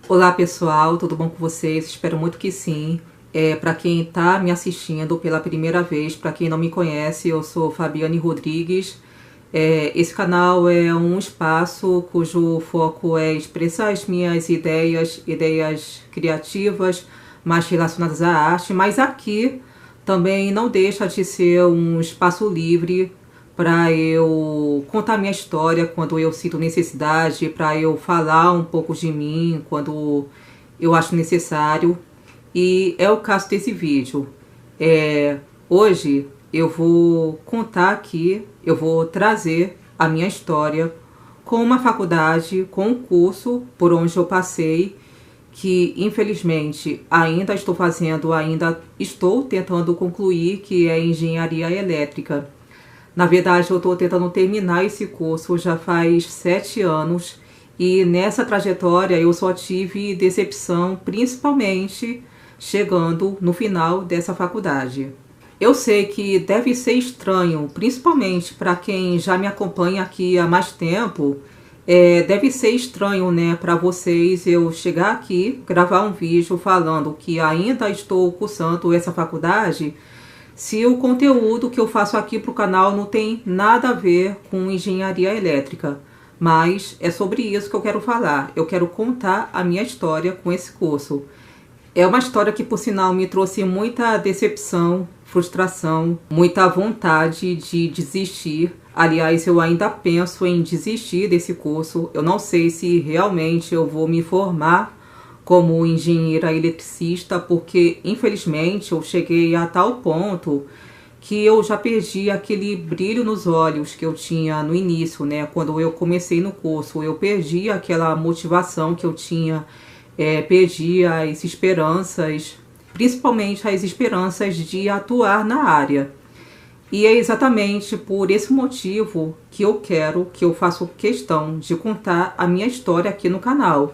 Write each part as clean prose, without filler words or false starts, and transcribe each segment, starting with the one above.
Olá pessoal, tudo bom com vocês? Espero muito que sim. Para quem está me assistindo pela primeira vez, para quem não me conhece, eu sou Fabiane Rodrigues. Esse canal é um espaço cujo foco é expressar as minhas ideias criativas, mais relacionadas à arte, mas aqui também não deixa de ser um espaço livre para eu contar minha história quando eu sinto necessidade, para eu falar um pouco de mim quando eu acho necessário. E é o caso desse vídeo. Hoje eu vou contar aqui, eu vou trazer a minha história com uma faculdade, com um curso por onde eu passei, que infelizmente ainda estou fazendo, ainda estou tentando concluir, que é engenharia elétrica. Na verdade, eu estou tentando terminar esse curso já faz 7 anos e nessa trajetória eu só tive decepção, principalmente chegando no final dessa faculdade. Eu sei que deve ser estranho, principalmente para quem já me acompanha aqui há mais tempo. Deve ser estranho, né, para vocês eu chegar aqui, gravar um vídeo falando que ainda estou cursando essa faculdade, se o conteúdo que eu faço aqui para o canal não tem nada a ver com engenharia elétrica. Mas é sobre isso que eu quero falar. Eu quero contar a minha história com esse curso. É uma história que, por sinal, me trouxe muita decepção, frustração, muita vontade de desistir. Aliás, eu ainda penso em desistir desse curso. Eu não sei se realmente eu vou me formar como engenheira eletricista, porque infelizmente eu cheguei a tal ponto que eu já perdi aquele brilho nos olhos que eu tinha no início, né? Quando eu comecei no curso, eu perdi aquela motivação que eu tinha, perdi as esperanças, principalmente as esperanças de atuar na área. E é exatamente por esse motivo que eu faço questão de contar a minha história aqui no canal.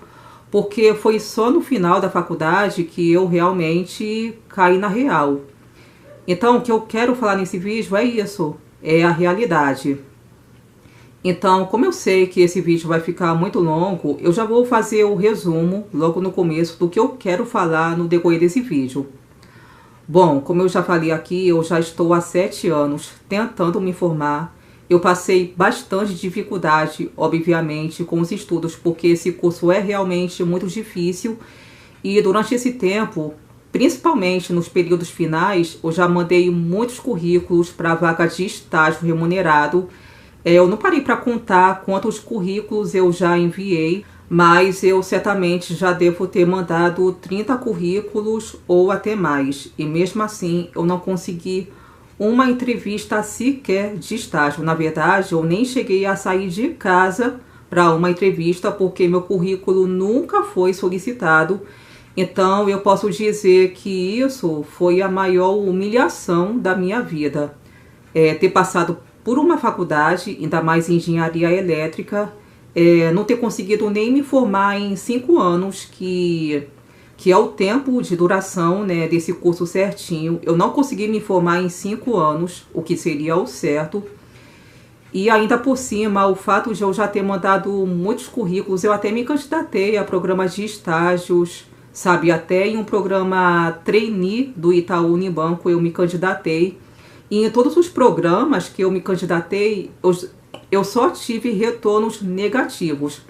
Porque foi só no final da faculdade que eu realmente caí na real. Então, o que eu quero falar nesse vídeo é isso, é a realidade. Então, como eu sei que esse vídeo vai ficar muito longo, eu já vou fazer o resumo logo no começo do que eu quero falar no decorrer desse vídeo. Bom, como eu já falei aqui, eu já estou há 7 anos tentando me formar. Eu passei bastante dificuldade, obviamente, com os estudos, porque esse curso é realmente muito difícil. E durante esse tempo, principalmente nos períodos finais, eu já mandei muitos currículos para vaga de estágio remunerado. Eu não parei para contar quantos currículos eu já enviei, mas eu certamente já devo ter mandado 30 currículos ou até mais. E mesmo assim, eu não consegui uma entrevista sequer de estágio. Na verdade, eu nem cheguei a sair de casa para uma entrevista, porque meu currículo nunca foi solicitado. Então, eu posso dizer que isso foi a maior humilhação da minha vida. Ter passado por uma faculdade, ainda mais em engenharia elétrica, não ter conseguido nem me formar em 5 anos, que é o tempo de duração, né, desse curso certinho. Eu não consegui me formar em 5 anos, o que seria o certo. E ainda por cima, o fato de eu já ter mandado muitos currículos, eu até me candidatei a programas de estágios, sabe? Até em um programa trainee do Itaú Unibanco eu me candidatei. E em todos os programas que eu me candidatei, eu só tive retornos negativos.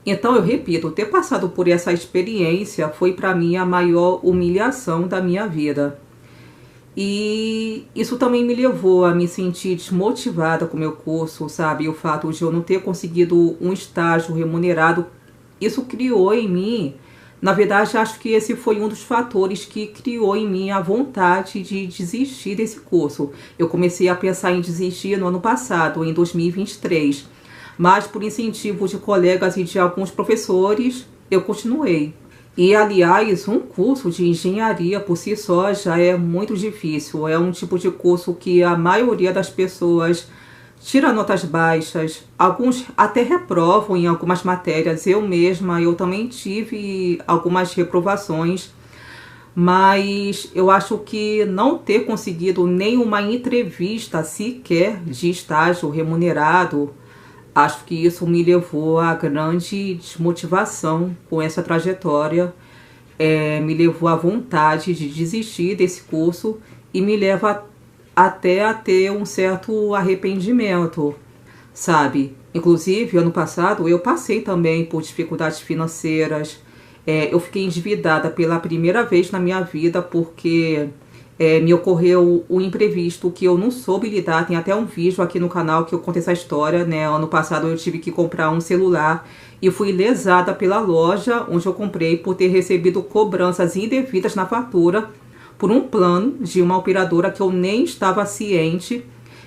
Então, eu repito, ter passado por essa experiência foi para mim a maior humilhação da minha vida. E isso também me levou a me sentir desmotivada com o meu curso, sabe? O fato de eu não ter conseguido um estágio remunerado, isso criou em mim, na verdade, acho que esse foi um dos fatores que criou em mim a vontade de desistir desse curso. Eu comecei a pensar em desistir no ano passado, em 2023. Mas por incentivo de colegas e de alguns professores, eu continuei. E, aliás, um curso de engenharia por si só já é muito difícil. É um tipo de curso que a maioria das pessoas tira notas baixas. Alguns até reprovam em algumas matérias. Eu mesma, eu também tive algumas reprovações. Mas eu acho que não ter conseguido nenhuma entrevista sequer de estágio remunerado, Acho que isso me levou a grande desmotivação com essa trajetória, me levou à vontade de desistir desse curso e me leva até a ter um certo arrependimento, sabe? Inclusive, ano passado eu passei também por dificuldades financeiras. Eu fiquei endividada pela primeira vez na minha vida porque me ocorreu um imprevisto que eu não soube lidar. Tem até um vídeo aqui no canal que eu conto essa história, né? Ano passado eu tive que comprar um celular e fui lesada pela loja onde eu comprei por ter recebido cobranças indevidas na fatura por um plano de uma operadora que eu nem estava ciente.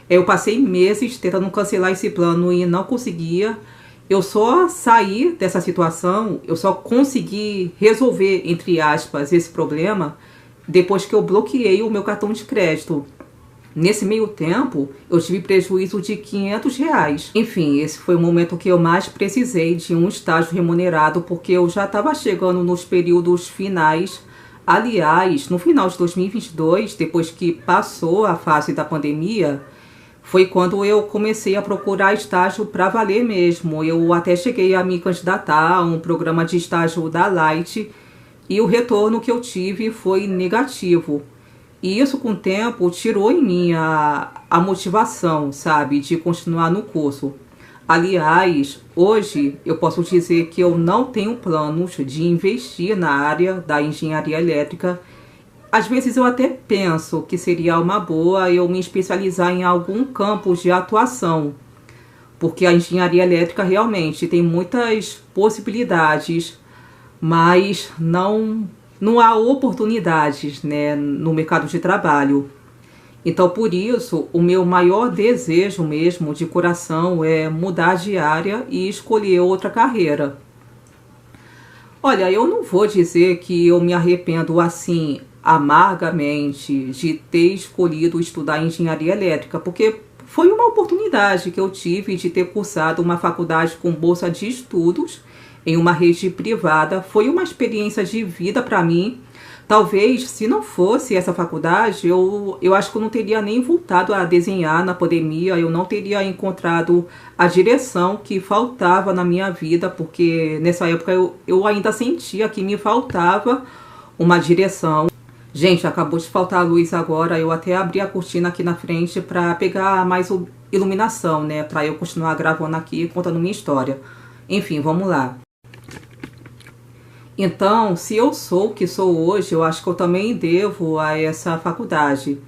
Eu passei meses tentando cancelar esse plano e não conseguia. Eu só saí dessa situação, eu só consegui resolver, entre aspas, esse problema depois que eu bloqueei o meu cartão de crédito. Nesse meio tempo, eu tive prejuízo de R$ 500. Enfim, esse foi o momento que eu mais precisei de um estágio remunerado, porque eu já estava chegando nos períodos finais. Aliás, no final de 2022, depois que passou a fase da pandemia, foi quando eu comecei a procurar estágio para valer mesmo. Eu até cheguei a me candidatar a um programa de estágio da Light e o retorno que eu tive foi negativo. E isso, com o tempo, tirou em mim a motivação, sabe, de continuar no curso. Aliás, hoje eu posso dizer que eu não tenho planos de investir na área da engenharia elétrica. Às vezes eu até penso que seria uma boa eu me especializar em algum campo de atuação, porque a engenharia elétrica realmente tem muitas possibilidades, mas não há oportunidades, né, no mercado de trabalho. Então, por isso, o meu maior desejo mesmo, de coração, é mudar de área e escolher outra carreira. Olha, eu não vou dizer que eu me arrependo assim amargamente de ter escolhido estudar engenharia elétrica, porque foi uma oportunidade que eu tive de ter cursado uma faculdade com bolsa de estudos em uma rede privada. Foi uma experiência de vida para mim. Talvez, se não fosse essa faculdade, eu acho que eu não teria nem voltado a desenhar na pandemia, eu não teria encontrado a direção que faltava na minha vida, porque nessa época eu ainda sentia que me faltava uma direção. Gente, acabou de faltar a luz agora, eu até abri a cortina aqui na frente para pegar mais iluminação, né, para eu continuar gravando aqui, contando minha história. Enfim, vamos lá. Então, se eu sou o que sou hoje, eu acho que eu também devo a essa faculdade.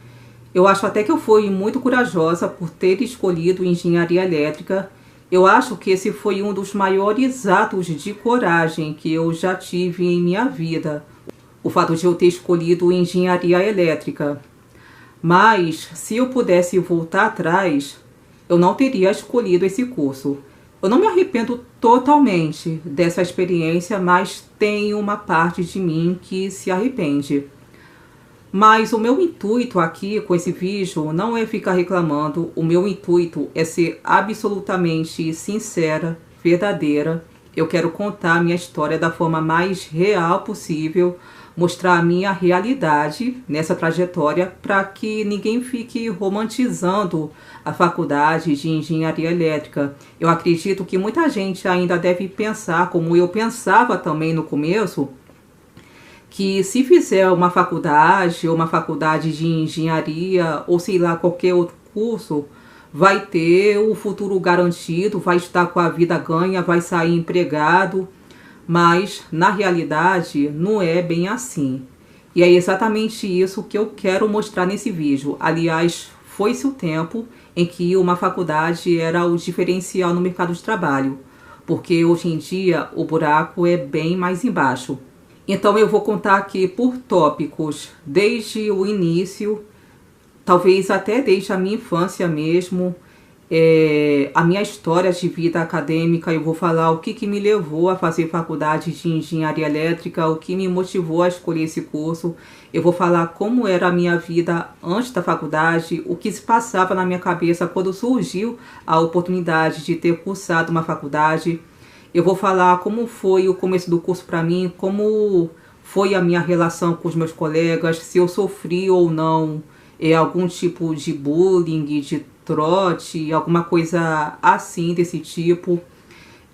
Eu acho até que eu fui muito corajosa por ter escolhido engenharia elétrica. Eu acho que esse foi um dos maiores atos de coragem que eu já tive em minha vida, o fato de eu ter escolhido engenharia elétrica. Mas, se eu pudesse voltar atrás, eu não teria escolhido esse curso. Eu não me arrependo totalmente dessa experiência, mas tem uma parte de mim que se arrepende. Mas o meu intuito aqui com esse vídeo não é ficar reclamando. O meu intuito é ser absolutamente sincera, verdadeira. Eu quero contar a minha história da forma mais real possível, mostrar a minha realidade nessa trajetória para que ninguém fique romantizando a faculdade de engenharia elétrica. Eu acredito que muita gente ainda deve pensar, como eu pensava também no começo, que se fizer uma faculdade de engenharia ou sei lá, qualquer outro curso, vai ter o futuro garantido, vai estar com a vida ganha, vai sair empregado. Mas, na realidade, não é bem assim. E é exatamente isso que eu quero mostrar nesse vídeo. Aliás, foi-se o tempo em que uma faculdade era o diferencial no mercado de trabalho, porque hoje em dia o buraco é bem mais embaixo. Então eu vou contar aqui por tópicos, desde o início, talvez até desde a minha infância mesmo, a minha história de vida acadêmica. Eu vou falar o que me levou a fazer faculdade de engenharia elétrica, o que me motivou a escolher esse curso. Eu vou falar como era a minha vida antes da faculdade, o que se passava na minha cabeça quando surgiu a oportunidade de ter cursado uma faculdade. Eu vou falar como foi o começo do curso para mim, como foi a minha relação com os meus colegas, se eu sofri ou não algum tipo de bullying, de trote, alguma coisa assim desse tipo.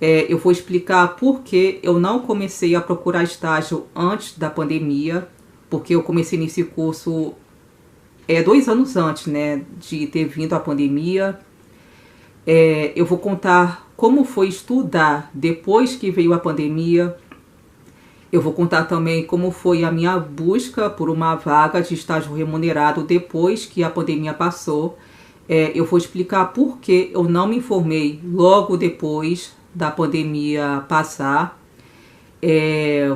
Eu vou explicar por que eu não comecei a procurar estágio antes da pandemia, porque eu comecei nesse curso 2 anos antes, né, de ter vindo a pandemia. Eu vou contar como foi estudar depois que veio a pandemia. Eu vou contar também como foi a minha busca por uma vaga de estágio remunerado depois que a pandemia passou. Eu vou explicar por que eu não me formei logo depois da pandemia passar.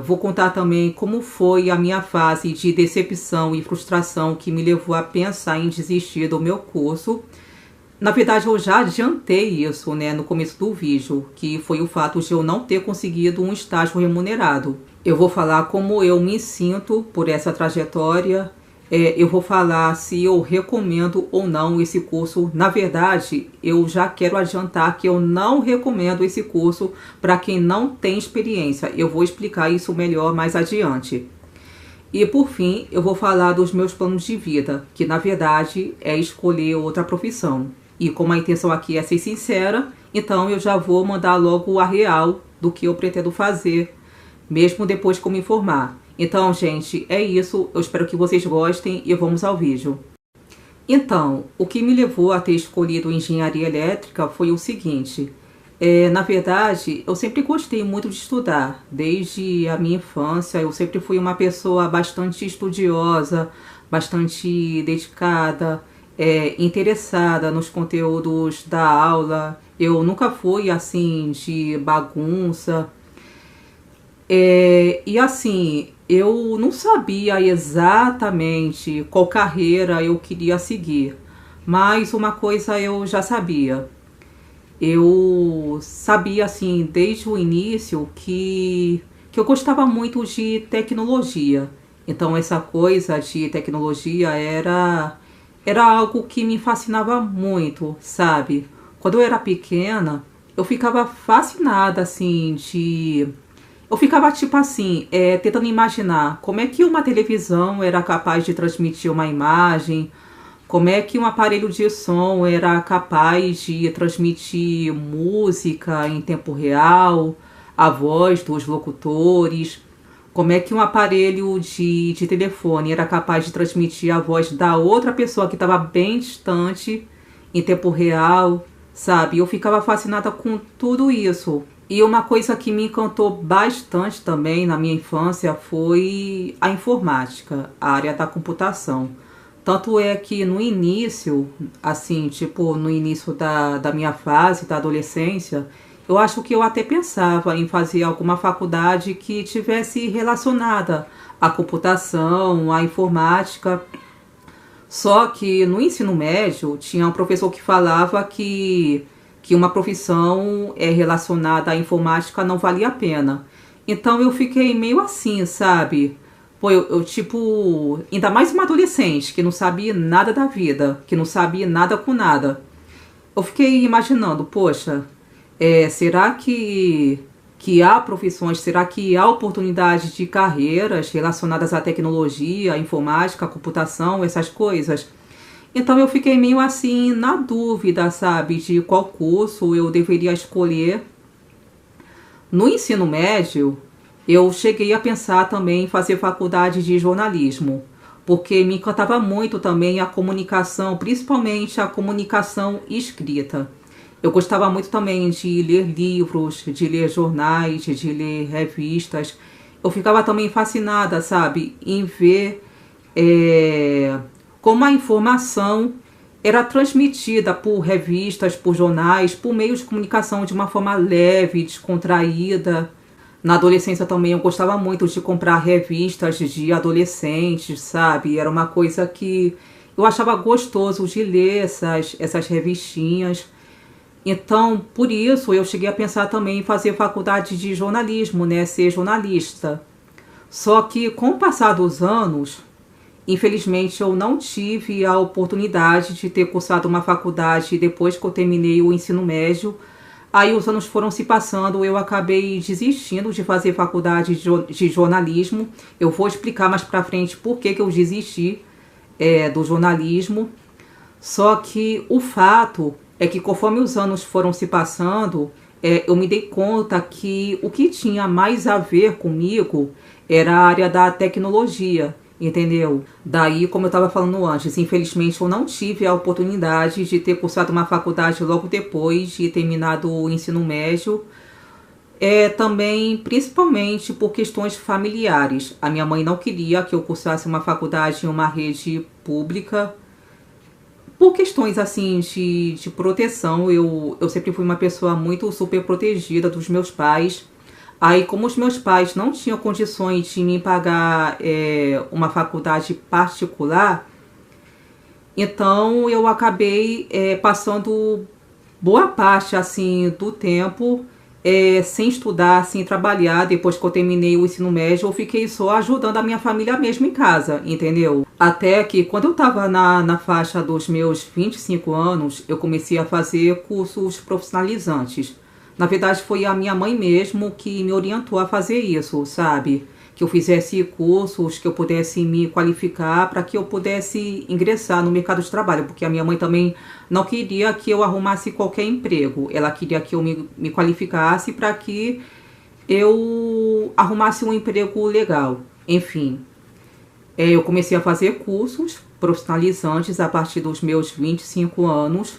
Vou contar também como foi a minha fase de decepção e frustração que me levou a pensar em desistir do meu curso. Na verdade, eu já adiantei isso, né, no começo do vídeo, que foi o fato de eu não ter conseguido um estágio remunerado. Eu vou falar como eu me sinto por essa trajetória. Eu vou falar se eu recomendo ou não esse curso. Na verdade, eu já quero adiantar que eu não recomendo esse curso para quem não tem experiência. Eu vou explicar isso melhor mais adiante. E por fim, eu vou falar dos meus planos de vida, que na verdade é escolher outra profissão. E como a intenção aqui é ser sincera, então eu já vou mandar logo a real do que eu pretendo fazer, mesmo depois que eu me formar. Então, gente, é isso. Eu espero que vocês gostem e vamos ao vídeo. Então, o que me levou a ter escolhido engenharia elétrica foi o seguinte. Na verdade, eu sempre gostei muito de estudar. Desde a minha infância, eu sempre fui uma pessoa bastante estudiosa, bastante dedicada, interessada nos conteúdos da aula. Eu nunca fui assim de bagunça. E assim, eu não sabia exatamente qual carreira eu queria seguir, mas uma coisa eu já sabia. Eu sabia assim desde o início que eu gostava muito de tecnologia. Então essa coisa de tecnologia era algo que me fascinava muito, sabe? Quando eu era pequena, eu ficava fascinada assim de... Eu ficava tipo assim, tentando imaginar como é que uma televisão era capaz de transmitir uma imagem, como é que um aparelho de som era capaz de transmitir música em tempo real, a voz dos locutores, como é que um aparelho de telefone era capaz de transmitir a voz da outra pessoa que estava bem distante em tempo real, sabe? Eu ficava fascinada com tudo isso. E uma coisa que me encantou bastante também na minha infância foi a informática, a área da computação. Tanto é que no início, assim, tipo, no início da minha fase, da adolescência, eu acho que eu até pensava em fazer alguma faculdade que tivesse relacionada à computação, à informática. Só que no ensino médio tinha um professor que falava que uma profissão relacionada à informática não valia a pena. Então eu fiquei meio assim, sabe? Pô, eu tipo, ainda mais uma adolescente que não sabia nada da vida, que não sabia nada com nada. Eu fiquei imaginando, poxa, será que há profissões, será que há oportunidades de carreiras relacionadas à tecnologia, à informática, à computação, essas coisas? Então eu fiquei meio assim na dúvida, sabe, de qual curso eu deveria escolher. No ensino médio, eu cheguei a pensar também em fazer faculdade de jornalismo, porque me encantava muito também a comunicação, principalmente a comunicação escrita. Eu gostava muito também de ler livros, de ler jornais, de ler revistas. Eu ficava também fascinada, sabe, em ver como a informação era transmitida por revistas, por jornais, por meios de comunicação de uma forma leve, descontraída. Na adolescência também eu gostava muito de comprar revistas de adolescentes, sabe? Era uma coisa que eu achava gostoso de ler essas revistinhas. Então, por isso, eu cheguei a pensar também em fazer faculdade de jornalismo, né? Ser jornalista. Só que com o passar dos anos, infelizmente eu não tive a oportunidade de ter cursado uma faculdade depois que eu terminei o ensino médio. Aí os anos foram se passando, eu acabei desistindo de fazer faculdade de jornalismo. Eu vou explicar mais pra frente por que eu desisti do jornalismo. Só que o fato é que conforme os anos foram se passando, eu me dei conta que o que tinha mais a ver comigo era a área da tecnologia, entendeu? Daí, como eu estava falando antes, infelizmente eu não tive a oportunidade de ter cursado uma faculdade logo depois de terminado o ensino médio. Também, principalmente por questões familiares. A minha mãe não queria que eu cursasse uma faculdade em uma rede pública. Por questões assim de proteção, eu sempre fui uma pessoa muito super protegida dos meus pais. Aí, como os meus pais não tinham condições de me pagar uma faculdade particular, então eu acabei passando boa parte assim do tempo sem estudar, sem trabalhar. Depois que eu terminei o ensino médio, eu fiquei só ajudando a minha família mesmo em casa, entendeu? Até que quando eu estava na faixa dos meus 25 anos, eu comecei a fazer cursos profissionalizantes. Na verdade, foi a minha mãe mesmo que me orientou a fazer isso, sabe? Que eu fizesse cursos, que eu pudesse me qualificar para que eu pudesse ingressar no mercado de trabalho, porque a minha mãe também não queria que eu arrumasse qualquer emprego. Ela queria que eu me qualificasse para que eu arrumasse um emprego legal. Enfim, eu comecei a fazer cursos profissionalizantes a partir dos meus 25 anos.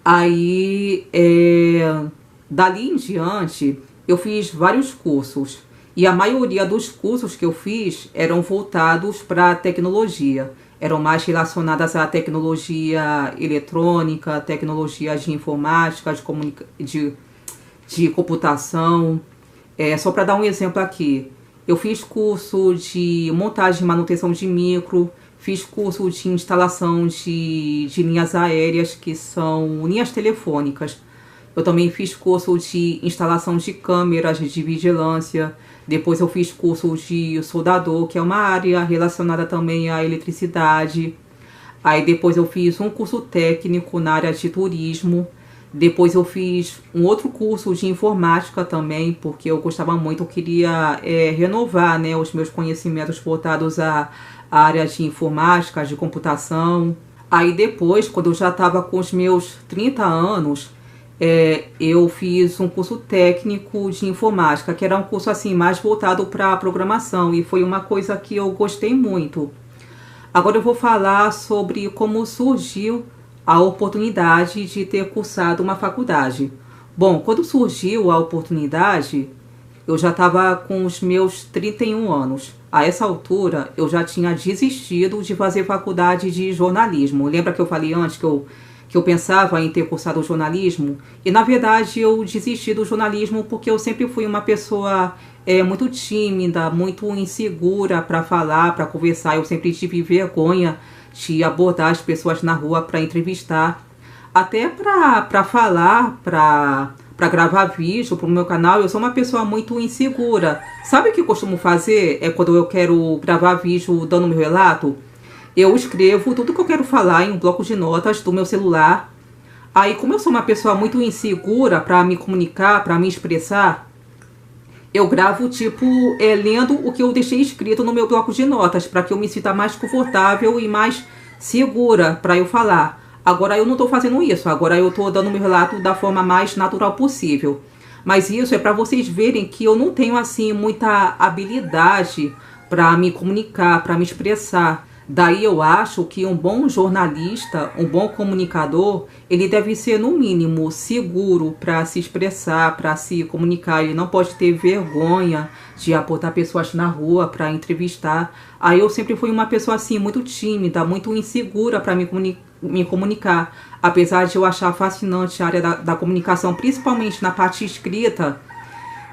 Aí, dali em diante, eu fiz vários cursos. E a maioria dos cursos que eu fiz eram voltados para a tecnologia. Eram mais relacionadas à tecnologia eletrônica, tecnologia de informática, de computação. Só para dar um exemplo aqui, eu fiz curso de montagem e manutenção de micro, fiz curso de instalação de linhas aéreas, que são linhas telefônicas. Eu também fiz curso de instalação de câmeras de vigilância. Depois eu fiz curso de soldador, que é uma área relacionada também à eletricidade. Aí depois eu fiz um curso técnico na área de turismo. Depois eu fiz um outro curso de informática também, porque eu gostava muito, eu queria renovar, né, os meus conhecimentos voltados à área de informática, de computação. Aí depois, quando eu já estava com os meus 30 anos, eu fiz um curso técnico de informática, que era um curso assim mais voltado para a programação, e foi uma coisa que eu gostei muito. Agora eu vou falar sobre como surgiu a oportunidade de ter cursado uma faculdade. Bom, quando surgiu a oportunidade, eu já estava com os meus 31 anos. A essa altura, eu já tinha desistido de fazer faculdade de jornalismo. Lembra que eu falei antes que eu pensava em ter cursado jornalismo? E na verdade eu desisti do jornalismo porque eu sempre fui uma pessoa muito tímida, muito insegura para falar, para conversar. Eu sempre tive vergonha de abordar as pessoas na rua para entrevistar. Até para falar, para gravar vídeo para o meu canal, eu sou uma pessoa muito insegura. Sabe o que eu costumo fazer? Quando eu quero gravar vídeo dando meu relato, eu escrevo tudo que eu quero falar em um bloco de notas do meu celular. Aí, como eu sou uma pessoa muito insegura para me comunicar, para me expressar, eu gravo, tipo, lendo o que eu deixei escrito no meu bloco de notas, para que eu me sinta mais confortável e mais segura para eu falar. Agora eu não estou fazendo isso, agora eu estou dando meu relato da forma mais natural possível. Mas isso é para vocês verem que eu não tenho, assim, muita habilidade para me comunicar, para me expressar. Daí eu acho que um bom jornalista, um bom comunicador, ele deve ser no mínimo seguro para se expressar, para se comunicar. Ele não pode ter vergonha de abordar pessoas na rua para entrevistar. Aí eu sempre fui uma pessoa assim muito tímida, muito insegura para me comunicar. Apesar de eu achar fascinante a área da comunicação, principalmente na parte escrita,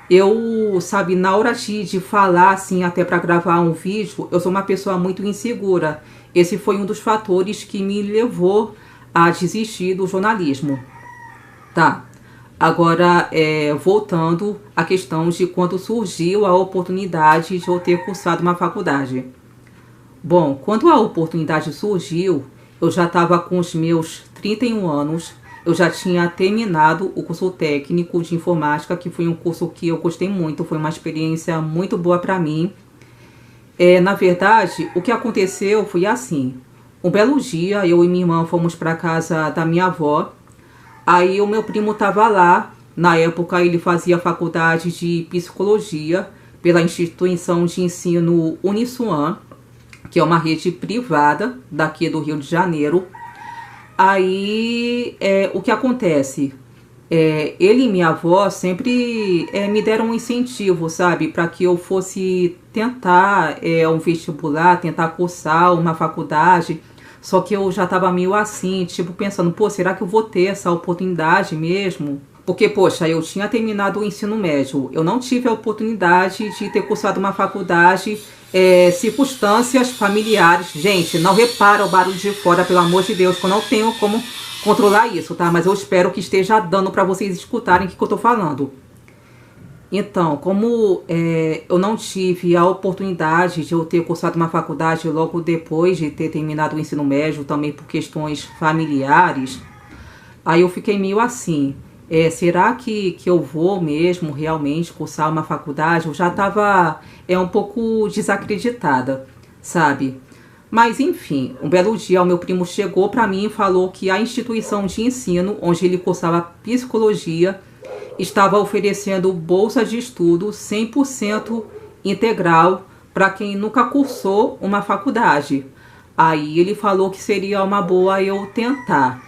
eu, sabe, na hora de falar, assim, até para gravar um vídeo, eu sou uma pessoa muito insegura. Esse foi um dos fatores que me levou a desistir do jornalismo. Tá, agora, voltando à questão de quando surgiu a oportunidade de eu ter cursado uma faculdade. Bom, quando a oportunidade surgiu, eu já estava com os meus 31 anos. Eu já tinha terminado o curso técnico de informática, que foi um curso que eu gostei muito, foi uma experiência muito boa para mim. Na verdade, o que aconteceu foi assim. Um belo dia, eu e minha irmã fomos para casa da minha avó. Aí o meu primo estava lá. Na época, ele fazia faculdade de psicologia pela instituição de ensino Uniswan, que é uma rede privada daqui do Rio de Janeiro. Aí, o que acontece? Ele e minha avó sempre me deram um incentivo, sabe? Para que eu fosse tentar um vestibular, tentar cursar uma faculdade. Só que eu já estava meio assim, tipo, pensando, pô, será que eu vou ter essa oportunidade mesmo? Porque, poxa, eu tinha terminado o ensino médio, eu não tive a oportunidade de ter cursado uma faculdade, circunstâncias familiares. Gente, não repara o barulho de fora, pelo amor de Deus, que eu não tenho como controlar isso, tá? Mas eu espero que esteja dando para vocês escutarem o que eu tô falando. Então, como eu não tive a oportunidade de eu ter cursado uma faculdade logo depois de ter terminado o ensino médio, também por questões familiares, aí eu fiquei meio assim, será que eu vou mesmo realmente cursar uma faculdade? Eu já estava um pouco desacreditada, sabe? Mas enfim, um belo dia o meu primo chegou para mim e falou que a instituição de ensino, onde ele cursava psicologia, estava oferecendo bolsa de estudo 100% integral para quem nunca cursou uma faculdade. Aí ele falou que seria uma boa eu tentar.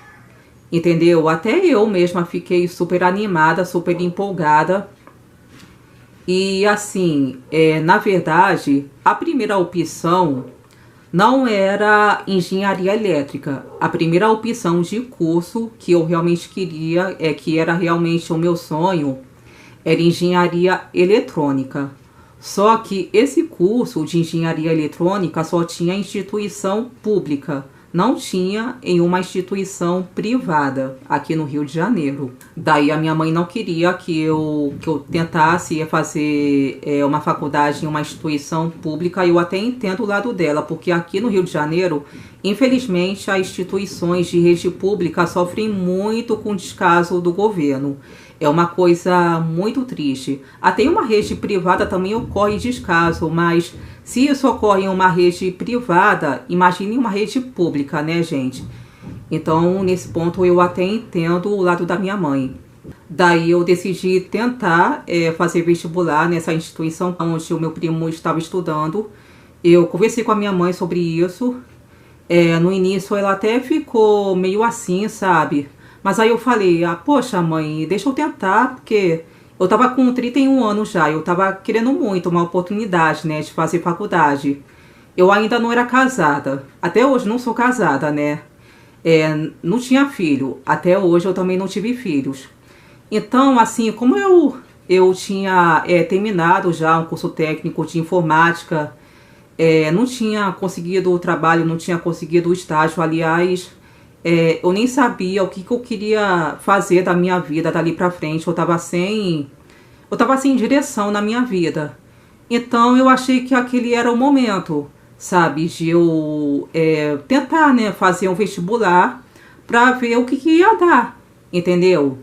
Entendeu? Até eu mesma fiquei super animada, super empolgada. E assim, na verdade, a primeira opção não era engenharia elétrica. A primeira opção de curso que eu realmente queria, que era realmente o meu sonho, era engenharia eletrônica. Só que esse curso de engenharia eletrônica só tinha instituição pública, não tinha em uma instituição privada aqui no Rio de Janeiro. Daí a minha mãe não queria que eu tentasse fazer uma faculdade em uma instituição pública. Eu até entendo o lado dela, porque aqui no Rio de Janeiro, infelizmente, as instituições de rede pública sofrem muito com o descaso do governo. É uma coisa muito triste. Até em uma rede privada também ocorre descaso, mas se isso ocorre em uma rede privada, imagine uma rede pública, né, gente? Então, nesse ponto, eu até entendo o lado da minha mãe. Daí eu decidi tentar fazer vestibular nessa instituição onde o meu primo estava estudando. Eu conversei com a minha mãe sobre isso. No início ela até ficou meio assim, sabe? Mas aí eu falei, poxa mãe, deixa eu tentar, porque eu tava com 31 anos já, eu tava querendo muito uma oportunidade, né, de fazer faculdade. Eu ainda não era casada, até hoje não sou casada, né? Não tinha filho, até hoje eu também não tive filhos. Então, assim, como eu tinha terminado já um curso técnico de informática, não tinha conseguido o trabalho, não tinha conseguido o estágio, aliás, eu nem sabia o que eu queria fazer da minha vida dali pra frente. Eu tava sem direção na minha vida. Então eu achei que aquele era o momento, sabe, de eu tentar, né, fazer um vestibular pra ver o que ia dar, entendeu?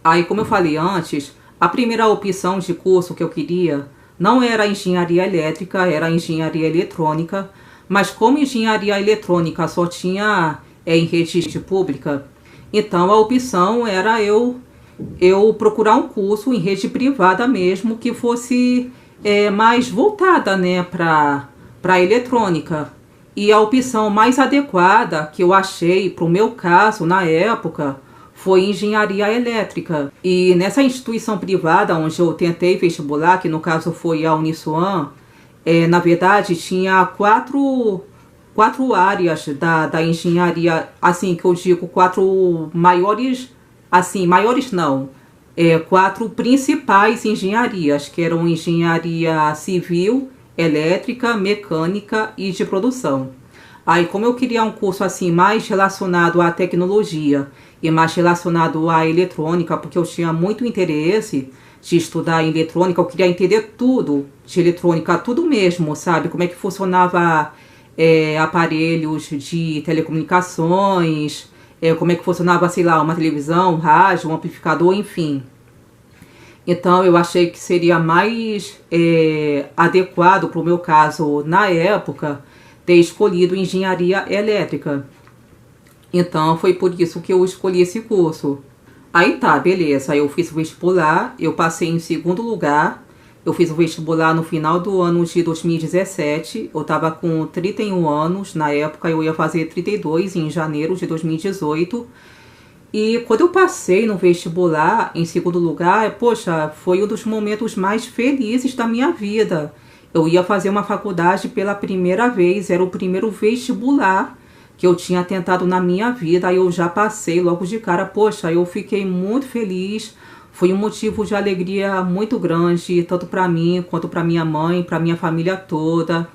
Aí, como eu falei antes, a primeira opção de curso que eu queria não era engenharia elétrica, era engenharia eletrônica. Mas como engenharia eletrônica só tinha em rede pública, então a opção era eu procurar um curso em rede privada mesmo, que fosse mais voltada, né, para eletrônica. E a opção mais adequada que eu achei para o meu caso na época foi engenharia elétrica. E nessa instituição privada onde eu tentei vestibular, que no caso foi a Uniswan, na verdade tinha quatro áreas da engenharia, assim, que eu digo, quatro maiores, assim, maiores não, quatro principais engenharias, que eram engenharia civil, elétrica, mecânica e de produção. Aí, como eu queria um curso assim mais relacionado à tecnologia e mais relacionado à eletrônica, porque eu tinha muito interesse de estudar em eletrônica, eu queria entender tudo de eletrônica, tudo mesmo, sabe? Como é que funcionava aparelhos de telecomunicações, como é que funcionava, sei lá, uma televisão, um rádio, um amplificador, enfim. Então eu achei que seria mais adequado para o meu caso, na época, ter escolhido engenharia elétrica. Então foi por isso que eu escolhi esse curso. Aí tá, beleza. Aí eu fiz o vestibular, eu passei em segundo lugar. Eu fiz o vestibular no final do ano de 2017. Eu tava com 31 anos, na época eu ia fazer 32 em janeiro de 2018. E quando eu passei no vestibular em segundo lugar, poxa, foi um dos momentos mais felizes da minha vida. Eu ia fazer uma faculdade pela primeira vez, era o primeiro vestibular que eu tinha tentado na minha vida, aí eu já passei logo de cara. Poxa, eu fiquei muito feliz. Foi um motivo de alegria muito grande, tanto para mim quanto para minha mãe, para minha família toda.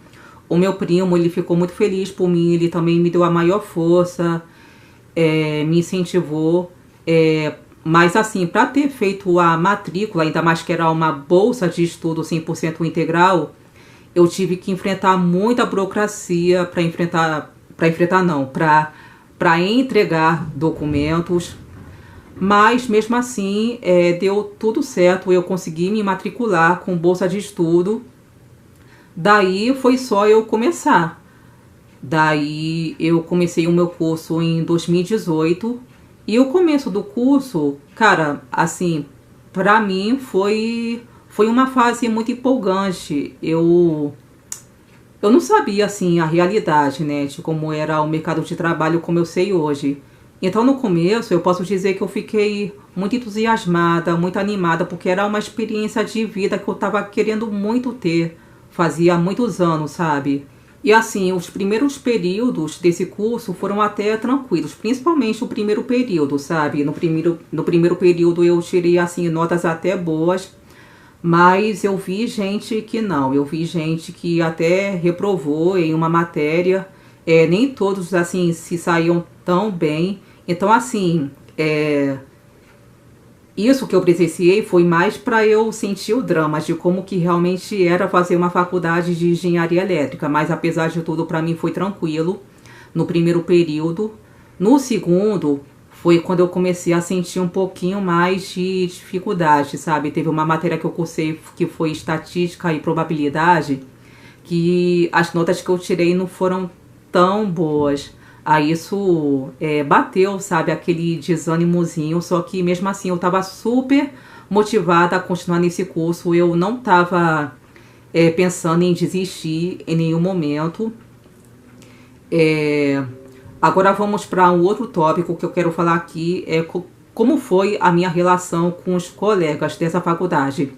O meu primo, ele ficou muito feliz por mim, ele também me deu a maior força, me incentivou. Mas assim, para ter feito a matrícula, ainda mais que era uma bolsa de estudo 100% integral, eu tive que enfrentar muita burocracia para entregar documentos. Mas mesmo assim, deu tudo certo, eu consegui me matricular com bolsa de estudo. Daí foi só eu começar. Daí eu comecei o meu curso em 2018. E o começo do curso, cara, assim, pra mim foi uma fase muito empolgante. Eu não sabia, assim, a realidade, né, de como era o mercado de trabalho como eu sei hoje. Então, no começo, eu posso dizer que eu fiquei muito entusiasmada, muito animada, porque era uma experiência de vida que eu estava querendo muito ter. Fazia muitos anos, sabe? E assim, os primeiros períodos desse curso foram até tranquilos, principalmente o primeiro período, sabe? No primeiro período eu tirei, assim, notas até boas. Mas eu vi gente que não, eu vi gente que até reprovou em uma matéria, nem todos assim se saíam tão bem. Então assim, isso que eu presenciei foi mais para eu sentir o drama de como que realmente era fazer uma faculdade de engenharia elétrica. Mas apesar de tudo, para mim foi tranquilo no primeiro período. No segundo, foi quando eu comecei a sentir um pouquinho mais de dificuldade, sabe? Teve uma matéria que eu cursei que foi estatística e probabilidade, que as notas que eu tirei não foram tão boas. Aí isso bateu, sabe? Aquele desânimozinho, só que mesmo assim eu tava super motivada a continuar nesse curso. Eu não tava pensando em desistir em nenhum momento. Agora vamos para um outro tópico que eu quero falar aqui, como foi a minha relação com os colegas dessa faculdade.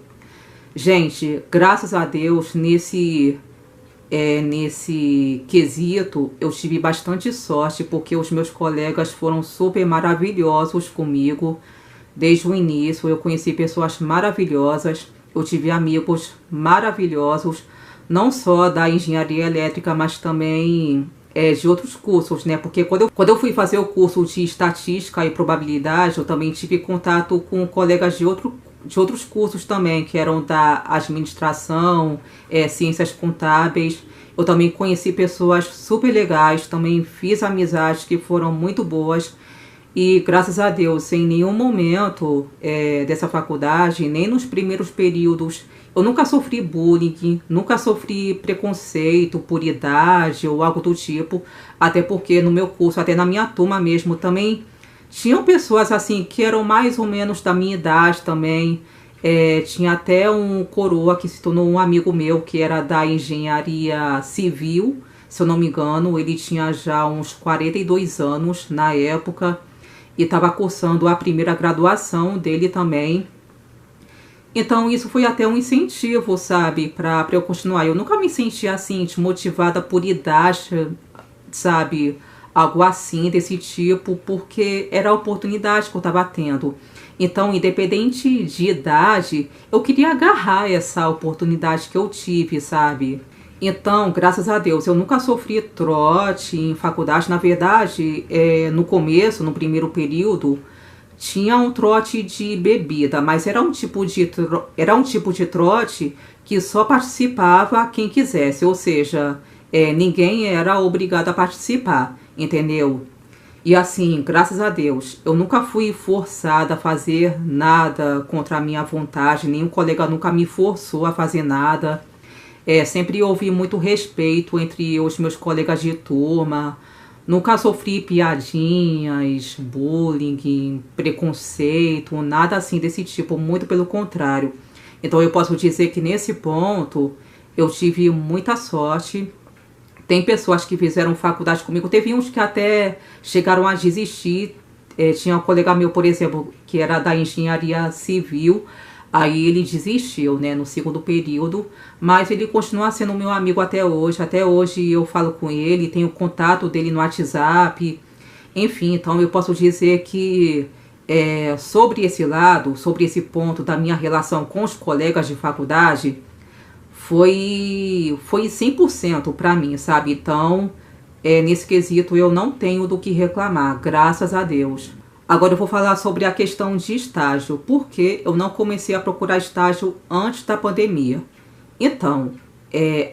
Gente, graças a Deus, nesse quesito, eu tive bastante sorte, porque os meus colegas foram super maravilhosos comigo. Desde o início, eu conheci pessoas maravilhosas, eu tive amigos maravilhosos, não só da engenharia elétrica, mas também de outros cursos, né? Porque quando eu fui fazer o curso de estatística e probabilidade, eu também tive contato com colegas de outros cursos também, que eram da administração, ciências contábeis. Eu também conheci pessoas super legais, também fiz amizades que foram muito boas. E graças a Deus, em nenhum momento dessa faculdade, nem nos primeiros períodos, eu nunca sofri bullying, nunca sofri preconceito por idade ou algo do tipo. Até porque no meu curso, até na minha turma mesmo, também tinham pessoas assim que eram mais ou menos da minha idade também. Tinha até um coroa que se tornou um amigo meu, que era da engenharia civil, se eu não me engano. Ele tinha já uns 42 anos na época e estava cursando a primeira graduação dele também. Então isso foi até um incentivo, sabe, para eu continuar. Eu nunca me senti assim, desmotivada por idade, sabe, algo assim desse tipo, porque era a oportunidade que eu estava tendo. Então, independente de idade, eu queria agarrar essa oportunidade que eu tive, sabe? Então, graças a Deus, eu nunca sofri trote em faculdade. Na verdade, no começo, no primeiro período, tinha um trote de bebida, mas era um tipo de trote que só participava quem quisesse, ou seja, ninguém era obrigado a participar, entendeu? E assim, graças a Deus, eu nunca fui forçada a fazer nada contra a minha vontade, nenhum colega nunca me forçou a fazer nada. Sempre houve muito respeito entre os meus colegas de turma. Nunca sofri piadinhas, bullying, preconceito, nada assim desse tipo, muito pelo contrário. Então eu posso dizer que nesse ponto eu tive muita sorte. Tem pessoas que fizeram faculdade comigo, teve uns que até chegaram a desistir. Tinha um colega meu, por exemplo, que era da engenharia civil, aí ele desistiu, né, no segundo período, mas ele continua sendo meu amigo até hoje. Até hoje eu falo com ele, tenho contato dele no WhatsApp, enfim, então eu posso dizer que sobre esse lado, sobre esse ponto da minha relação com os colegas de faculdade, foi 100% para mim, sabe? Então, nesse quesito eu não tenho do que reclamar, graças a Deus. Agora eu vou falar sobre a questão de estágio, porque eu não comecei a procurar estágio antes da pandemia. Então,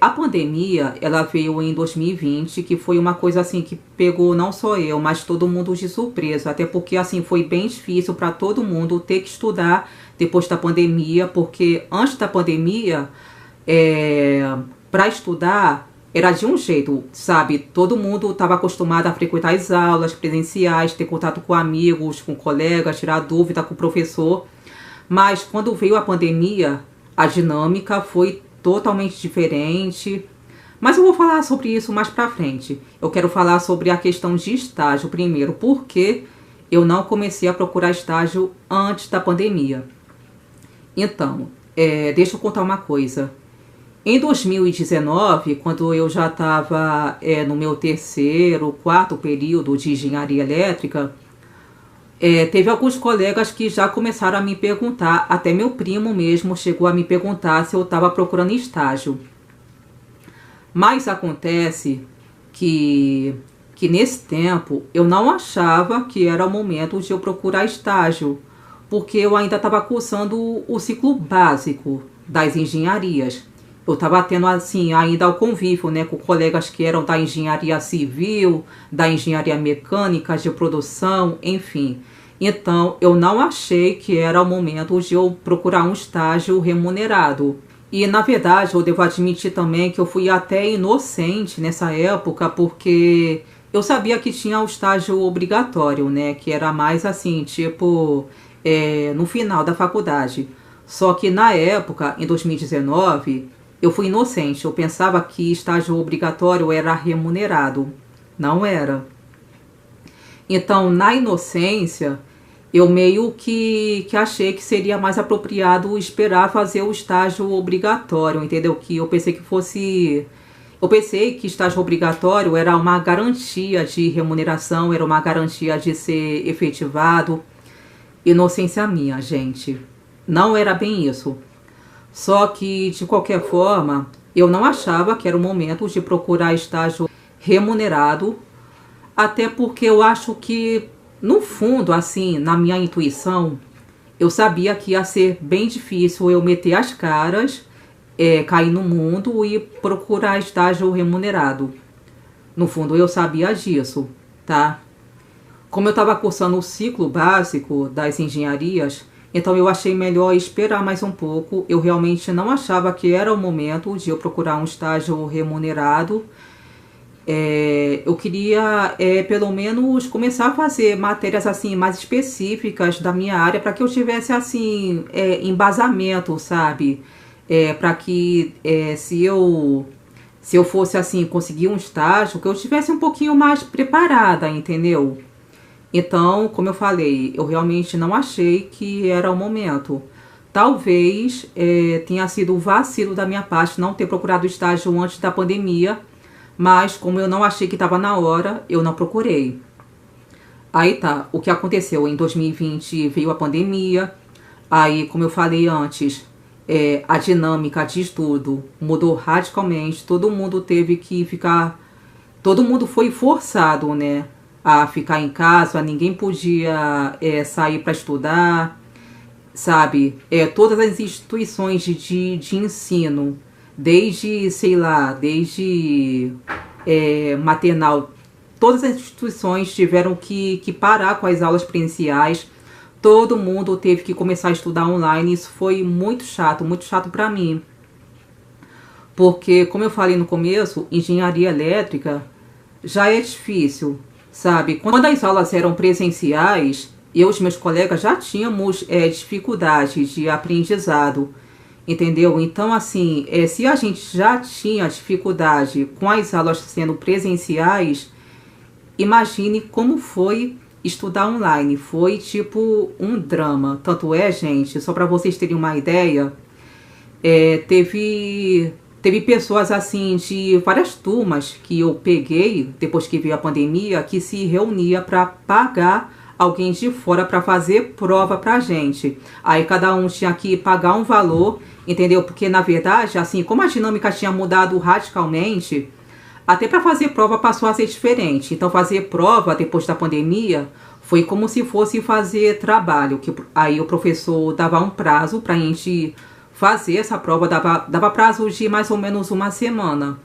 a pandemia, ela veio em 2020, que foi uma coisa assim que pegou não só eu, mas todo mundo de surpresa, até porque assim foi bem difícil para todo mundo ter que estudar depois da pandemia, porque antes da pandemia para estudar era de um jeito, sabe? Todo mundo estava acostumado a frequentar as aulas presenciais, ter contato com amigos, com colegas, tirar dúvida com o professor. Mas quando veio a pandemia, a dinâmica foi totalmente diferente. Mas eu vou falar sobre isso mais pra frente. Eu quero falar sobre a questão de estágio primeiro, porque eu não comecei a procurar estágio antes da pandemia. Então, deixa eu contar uma coisa. Em 2019, quando eu já estava no meu terceiro, quarto período de engenharia elétrica, teve alguns colegas que já começaram a me perguntar, até meu primo mesmo chegou a me perguntar se eu estava procurando estágio. Mas acontece que nesse tempo eu não achava que era o momento de eu procurar estágio, porque eu ainda estava cursando o ciclo básico das engenharias. Eu estava tendo, assim, ainda o convívio, né, com colegas que eram da engenharia civil, da engenharia mecânica, de produção, enfim. Então, eu não achei que era o momento de eu procurar um estágio remunerado. E, na verdade, eu devo admitir também que eu fui até inocente nessa época, porque eu sabia que tinha o estágio obrigatório, né, que era mais assim, tipo, no final da faculdade. Só que, na época, em 2019... eu fui inocente, eu pensava que estágio obrigatório era remunerado. Não era. Então, na inocência, eu meio que achei que seria mais apropriado esperar fazer o estágio obrigatório, entendeu? Que eu pensei que fosse... eu pensei que estágio obrigatório era uma garantia de remuneração, era uma garantia de ser efetivado. Inocência minha, gente. Não era bem isso. Só que, de qualquer forma, eu não achava que era o momento de procurar estágio remunerado, até porque eu acho que, no fundo, assim, na minha intuição, eu sabia que ia ser bem difícil eu meter as caras, cair no mundo e procurar estágio remunerado. No fundo, eu sabia disso, tá? Como eu estava cursando o ciclo básico das engenharias, então eu achei melhor esperar mais um pouco. Eu realmente não achava que era o momento de eu procurar um estágio remunerado. Eu queria pelo menos começar a fazer matérias assim mais específicas da minha área, para que eu tivesse assim embasamento, sabe? Para que se eu fosse assim conseguir um estágio, que eu estivesse um pouquinho mais preparada, entendeu? Então, como eu falei, eu realmente não achei que era o momento. Talvez tenha sido um vacilo da minha parte não ter procurado estágio antes da pandemia, mas como eu não achei que estava na hora, eu não procurei. Aí tá, o que aconteceu? Em 2020 veio a pandemia, aí, como eu falei antes, a dinâmica de estudo mudou radicalmente, todo mundo teve que ficar... todo mundo foi forçado, né, a ficar em casa, ninguém podia sair para estudar, sabe? Todas as instituições de ensino, desde, sei lá, desde maternal, todas as instituições tiveram que parar com as aulas presenciais. Todo mundo teve que começar a estudar online. Isso foi muito chato para mim. Porque, como eu falei no começo, engenharia elétrica já é difícil, sabe? Quando as aulas eram presenciais, eu e os meus colegas já tínhamos dificuldade de aprendizado, entendeu? Então, assim, se a gente já tinha dificuldade com as aulas sendo presenciais, imagine como foi estudar online. Foi tipo um drama. Tanto é, gente, só para vocês terem uma ideia, teve pessoas assim de várias turmas que eu peguei depois que veio a pandemia, que se reunia para pagar alguém de fora para fazer prova pra gente. Aí cada um tinha que pagar um valor, entendeu? Porque na verdade, assim, como a dinâmica tinha mudado radicalmente, até para fazer prova passou a ser diferente. Então fazer prova depois da pandemia foi como se fosse fazer trabalho, que aí o professor dava um prazo pra gente fazer essa prova, dava prazo de mais ou menos uma semana.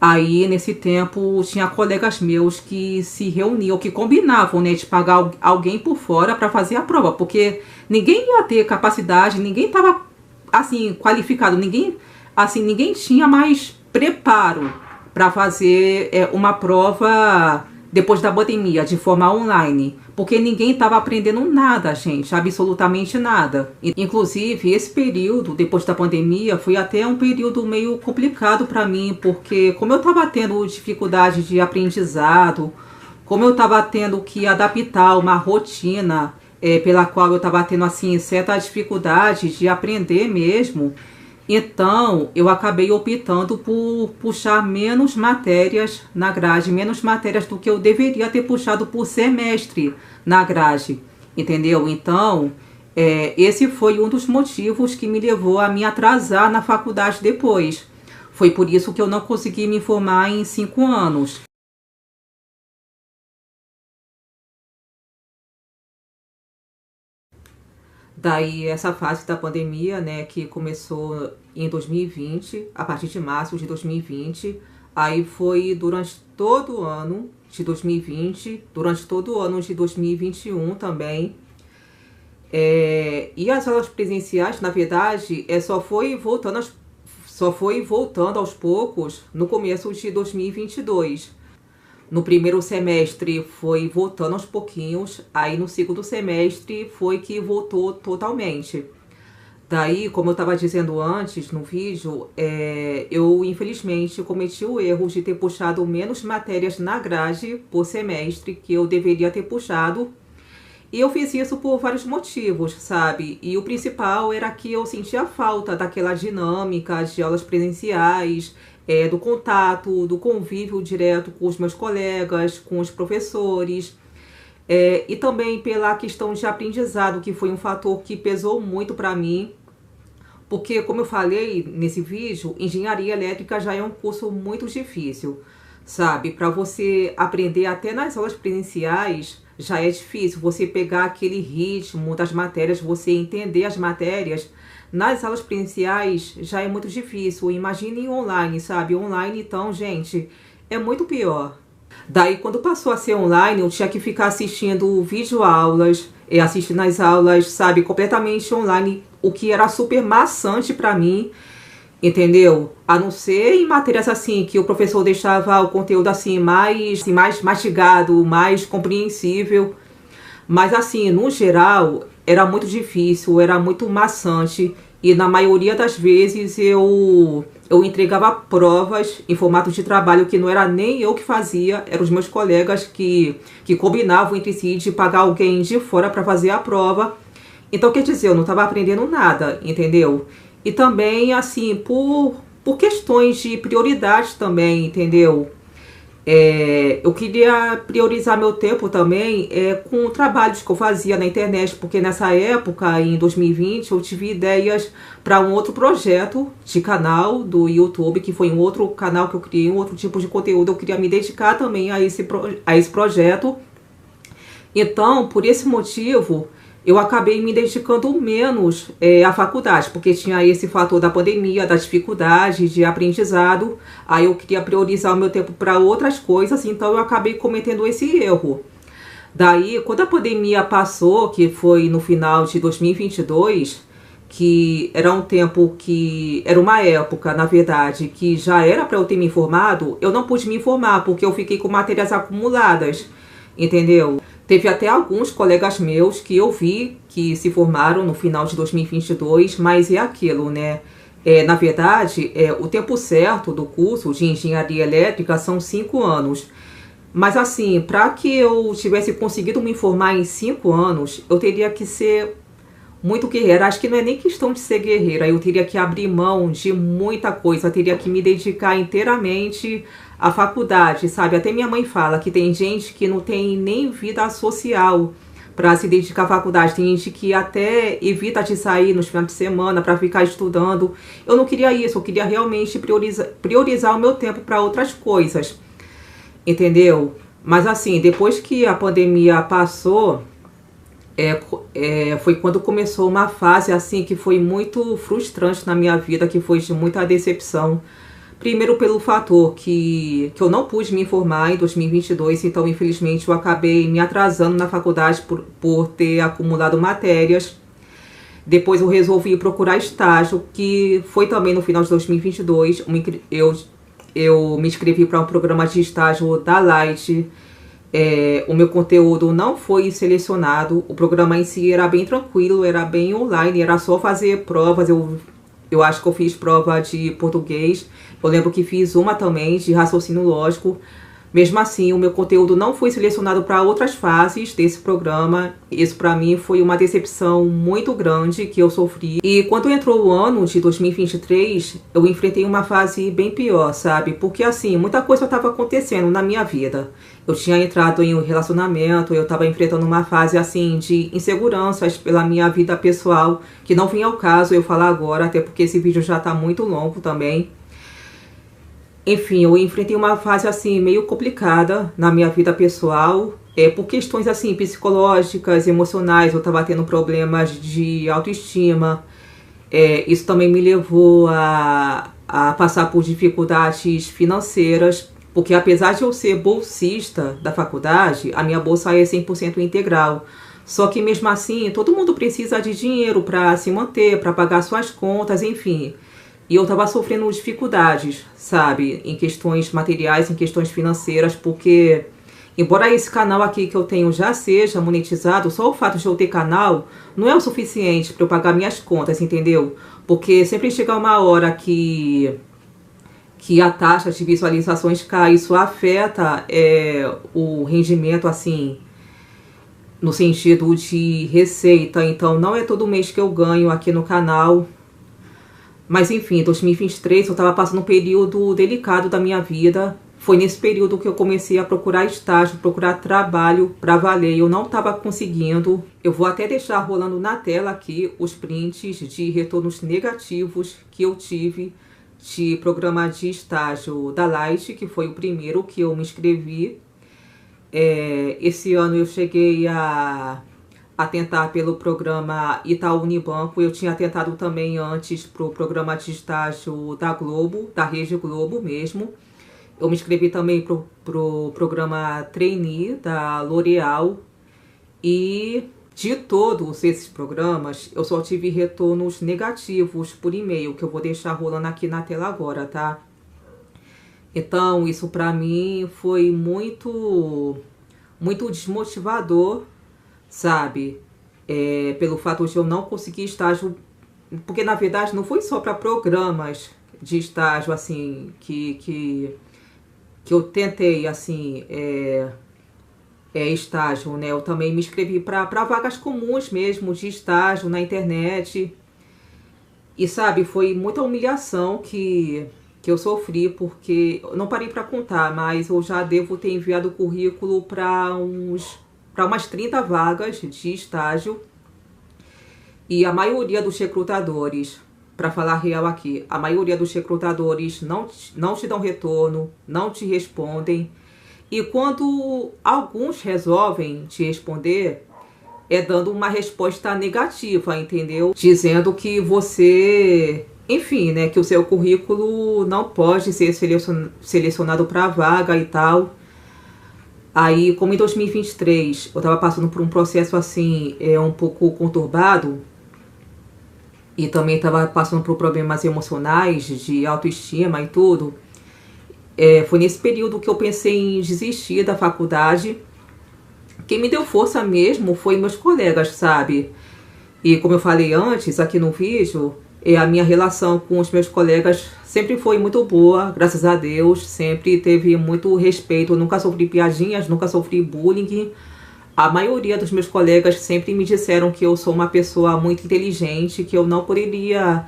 Aí, nesse tempo, tinha colegas meus que se reuniam, que combinavam, né, de pagar alguém por fora para fazer a prova, porque ninguém ia ter capacidade, ninguém estava, assim, qualificado, ninguém tinha mais preparo para fazer uma prova depois da pandemia, de forma online, porque ninguém estava aprendendo nada, gente, absolutamente nada. Inclusive, esse período, depois da pandemia, foi até um período meio complicado para mim, porque como eu estava tendo dificuldade de aprendizado, como eu estava tendo que adaptar uma rotina pela qual eu estava tendo, assim, certa dificuldade de aprender mesmo, então, eu acabei optando por puxar menos matérias na grade, menos matérias do que eu deveria ter puxado por semestre na grade, entendeu? Então, esse foi um dos motivos que me levou a me atrasar na faculdade depois. Foi por isso que eu não consegui me formar em 5 anos. Daí essa fase da pandemia, né, que começou em 2020, a partir de março de 2020, aí foi durante todo o ano de 2020, durante todo o ano de 2021 também. E as aulas presenciais, na verdade, só foi voltando aos poucos no começo de 2022. No primeiro semestre foi voltando aos pouquinhos, aí no segundo semestre foi que voltou totalmente. Daí, como eu estava dizendo antes no vídeo, eu infelizmente cometi o erro de ter puxado menos matérias na grade por semestre que eu deveria ter puxado. E eu fiz isso por vários motivos, sabe? E o principal era que eu sentia falta daquela dinâmica de aulas presenciais, do contato, do convívio direto com os meus colegas, com os professores, e também pela questão de aprendizado, que foi um fator que pesou muito para mim, porque, como eu falei nesse vídeo, engenharia elétrica já é um curso muito difícil, sabe? Para você aprender até nas aulas presenciais, já é difícil você pegar aquele ritmo das matérias, você entender as matérias. Nas aulas presenciais já é muito difícil. Imagine online, sabe? Online, então, gente, é muito pior. Daí, quando passou a ser online, eu tinha que ficar assistindo videoaulas, assistindo as aulas, sabe, completamente online, o que era super maçante pra mim, entendeu? A não ser em matérias assim, que o professor deixava o conteúdo assim mais mastigado, mais compreensível. Mas assim, no geral, era muito difícil, era muito maçante. E na maioria das vezes eu entregava provas em formato de trabalho que não era nem eu que fazia, eram os meus colegas que combinavam entre si de pagar alguém de fora para fazer a prova. Então, quer dizer, eu não estava aprendendo nada, entendeu? E também, assim, por questões de prioridade também, entendeu? Eu queria priorizar meu tempo também com trabalhos que eu fazia na internet, porque nessa época, em 2020, eu tive ideias para um outro projeto de canal do YouTube, que foi um outro canal que eu criei, um outro tipo de conteúdo. Eu queria me dedicar também a esse projeto. Então, por esse motivo, eu acabei me dedicando menos à faculdade, porque tinha esse fator da pandemia, da dificuldade de aprendizado. Aí eu queria priorizar o meu tempo para outras coisas, então eu acabei cometendo esse erro. Daí, quando a pandemia passou, que foi no final de 2022, que era um tempo que era uma época, na verdade, que já era para eu ter me informado, eu não pude me informar porque eu fiquei com matérias acumuladas, entendeu? Teve até alguns colegas meus que eu vi que se formaram no final de 2022, mas é aquilo, né? Na verdade, o tempo certo do curso de engenharia elétrica são 5 anos. Mas assim, para que eu tivesse conseguido me formar em 5 anos, eu teria que ser muito guerreira. Acho que não é nem questão de ser guerreira, eu teria que abrir mão de muita coisa, teria que me dedicar inteiramente à faculdade, sabe? Até minha mãe fala que tem gente que não tem nem vida social para se dedicar à faculdade, tem gente que até evita de sair nos finais de semana para ficar estudando. Eu não queria isso, eu queria realmente priorizar o meu tempo para outras coisas, entendeu? Mas assim, depois que a pandemia passou, foi quando começou uma fase assim que foi muito frustrante na minha vida, que foi de muita decepção. Primeiro pelo fator que eu não pude me formar em 2022, então infelizmente eu acabei me atrasando na faculdade por ter acumulado matérias. Depois eu resolvi procurar estágio, que foi também no final de 2022. Eu me inscrevi para um programa de estágio da Light. O meu conteúdo não foi selecionado. O programa em si era bem tranquilo, era bem online, era só fazer provas. Eu acho que eu fiz prova de português. Eu lembro que fiz uma também de raciocínio lógico. Mesmo assim, o meu conteúdo não foi selecionado para outras fases desse programa. Isso para mim foi uma decepção muito grande que eu sofri. E quando entrou o ano de 2023, eu enfrentei uma fase bem pior, sabe? Porque assim, muita coisa estava acontecendo na minha vida. Eu tinha entrado em um relacionamento, eu estava enfrentando uma fase assim de inseguranças pela minha vida pessoal, que não vem ao caso eu falar agora, até porque esse vídeo já está muito longo também. Enfim, eu enfrentei uma fase assim meio complicada na minha vida pessoal, por questões assim psicológicas, emocionais. Eu estava tendo problemas de autoestima. Isso também me levou a passar por dificuldades financeiras, porque apesar de eu ser bolsista da faculdade, a minha bolsa é 100% integral. Só que mesmo assim, todo mundo precisa de dinheiro para se manter, para pagar suas contas, enfim. E eu tava sofrendo dificuldades, sabe? Em questões materiais, em questões financeiras, porque embora esse canal aqui que eu tenho já seja monetizado, só o fato de eu ter canal não é o suficiente para eu pagar minhas contas, entendeu? Porque sempre chega uma hora que a taxa de visualizações cai, isso afeta o rendimento, assim, no sentido de receita. Então não é todo mês que eu ganho aqui no canal. Mas enfim, em 2023 eu estava passando um período delicado da minha vida. Foi nesse período que eu comecei a procurar estágio, procurar trabalho para valer. Eu não estava conseguindo. Eu vou até deixar rolando na tela aqui os prints de retornos negativos que eu tive de programa de estágio da Light, que foi o primeiro que eu me inscrevi. Esse ano eu cheguei a tentar pelo programa Itaú Unibanco. Eu tinha tentado também antes para o programa de estágio da Globo, da Rede Globo mesmo. Eu me inscrevi também para o programa Trainee da L'Oréal. E de todos esses programas, eu só tive retornos negativos por e-mail, que eu vou deixar rolando aqui na tela agora, tá? Então, isso para mim foi muito desmotivador, sabe? Pelo fato de eu não conseguir estágio, porque na verdade não foi só para programas de estágio assim que eu tentei assim estágio, né? Eu também me inscrevi para vagas comuns mesmo de estágio na internet. E sabe, foi muita humilhação que eu sofri, porque eu não parei para contar, mas eu já devo ter enviado currículo para umas 30 vagas de estágio. E a maioria dos recrutadores, para falar real aqui, a maioria dos recrutadores não te dão retorno, não te respondem. E quando alguns resolvem te responder, dando uma resposta negativa, entendeu? Dizendo que você, enfim, né, que o seu currículo não pode ser selecionado para vaga e tal. Aí, como em 2023 eu tava passando por um processo assim, um pouco conturbado, e também tava passando por problemas emocionais, de autoestima e tudo, foi nesse período que eu pensei em desistir da faculdade. Quem me deu força mesmo foi meus colegas, sabe? E como eu falei antes aqui no vídeo, a minha relação com os meus colegas sempre foi muito boa, graças a Deus. Sempre teve muito respeito, eu nunca sofri piadinhas, nunca sofri bullying. A maioria dos meus colegas sempre me disseram que eu sou uma pessoa muito inteligente, que eu não poderia